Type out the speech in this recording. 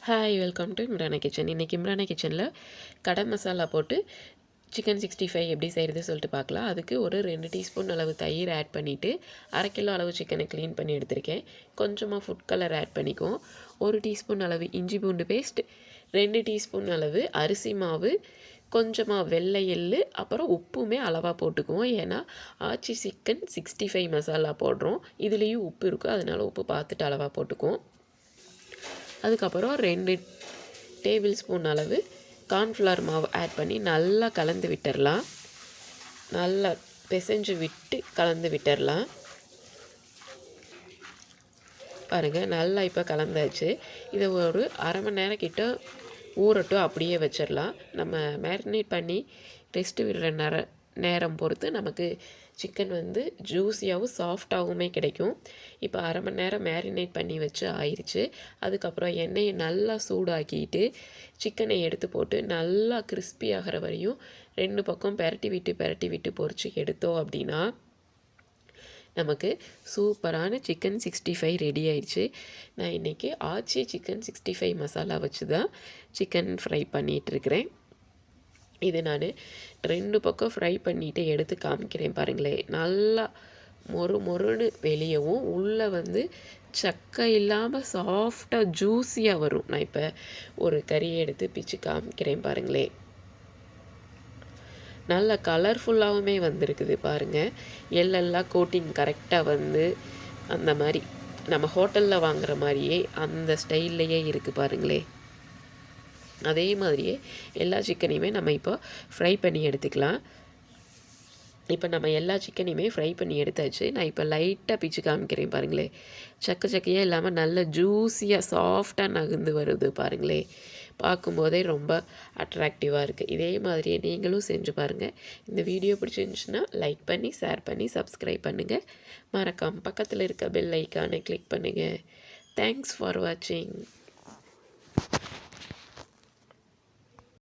Hi welcome to Imrana kitchen. இன்றைக்கி இம்ரானா கிச்சனில் கடை மசாலா போட்டு சிக்கன் 65 எப்படி செய்கிறது சொல்லிட்டு பார்க்கலாம். அதுக்கு ஒரு 2 டீஸ்பூன் அளவு தயிர் ஆட் பண்ணிவிட்டு 1/2 கிலோ அளவு சிக்கனை க்ளீன் பண்ணி எடுத்திருக்கேன். கொஞ்சமாக ஃபுட் கலர் ஆட் பண்ணிக்குவோம். 1 டீஸ்பூன் அளவு இஞ்சி பூண்டு பேஸ்ட், 2 டீஸ்பூன் அளவு அரிசி மாவு, கொஞ்சமாக வெள்ளை எள்ளு, அப்புறம் உப்புமே அளவாக போட்டுக்குவோம். ஏன்னா ஆச்சி சிக்கன் 65 மசாலா போடுறோம், இதுலேயும் உப்பு இருக்கும், அதனால் உப்பு பார்த்துட்டு அளவாக போட்டுக்குவோம். அதுக்கப்புறம் 2 டேபிள் ஸ்பூன் அளவு கார்ன்ஃப்ளவர் மாவு ஆட் பண்ணி நல்லா கலந்து விட்டுடலாம். நல்லா பிசைஞ்சு விட்டு கலந்து விட்டுடலாம். பாருங்கள், நல்லா இப்போ கலந்தாச்சு. இதை ஒரு அரை மணி நேரம் கிட்ட ஊறட்டும், அப்படியே வச்சிடலாம். நம்ம மேரினேட் பண்ணி ரெஸ்ட் விடுற நேரம் பொறுத்து நமக்கு சிக்கன் வந்து ஜூஸியாகவும் சாஃப்டாகவுமே கிடைக்கும். இப்போ அரை மணி நேரம் மேரினேட் பண்ணி வச்சு ஆயிடுச்சு. அதுக்கப்புறம் எண்ணெயை நல்லா சூடாக்கிட்டு சிக்கனை எடுத்து போட்டு நல்லா கிறிஸ்பி ஆகிற வரையும் 2 பக்கம் பெரட்டி விட்டு பொரிச்சு எடுத்தோம் அப்படின்னா நமக்கு சூப்பரான சிக்கன் 65 ரெடி ஆயிடுச்சு. நான் இன்றைக்கி ஆச்சி சிக்கன் 65 மசாலா வச்சு தான் சிக்கன் ஃப்ரை பண்ணிகிட்ருக்கிறேன். இது நான் 2 பக்கம் ஃப்ரை பண்ணிவிட்டு எடுத்து காமிக்கிறேன் பாருங்களேன். நல்லா மொறுன்னு வெளியவும் உள்ளே வந்து சக்கை இல்லாமல் சாஃப்டாக ஜூஸியாக வரும். நான் இப்போ ஒரு கறியை எடுத்து பிச்சு காமிக்கிறேன் பாருங்களேன். நல்ல கலர்ஃபுல்லாகவுமே வந்திருக்குது பாருங்கள். எல்லாம் கோட்டிங் கரெக்டாக வந்து அந்த மாதிரி நம்ம ஹோட்டலில் வாங்குகிற மாதிரியே அந்த ஸ்டைல்லையே இருக்குது பாருங்களேன். அதே மாதிரியே எல்லா சிக்கனையுமே நம்ம இப்போ ஃப்ரை பண்ணி எடுத்துக்கலாம். இப்போ நம்ம எல்லா சிக்கனையுமே ஃப்ரை பண்ணி எடுத்தாச்சு. நான் இப்போ லைட்டாக பிச்சு காமிக்கிறேன் பாருங்களேன். சக்கையாக இல்லாமல் நல்ல ஜூஸியாக சாஃப்டாக நகர்ந்து வருது பாருங்களேன். பார்க்கும்போதே ரொம்ப அட்ராக்டிவாக இருக்குது. இதே மாதிரியே நீங்களும் செஞ்சு பாருங்கள். இந்த வீடியோ பிடிச்சிருந்துச்சுன்னா லைக் பண்ணி, ஷேர் பண்ணி, சப்ஸ்கிரைப் பண்ணுங்கள். மறக்காமல் பக்கத்தில் இருக்க பெல் ஐக்கானை கிளிக் பண்ணுங்கள். தேங்க்ஸ் ஃபார் வாட்சிங்.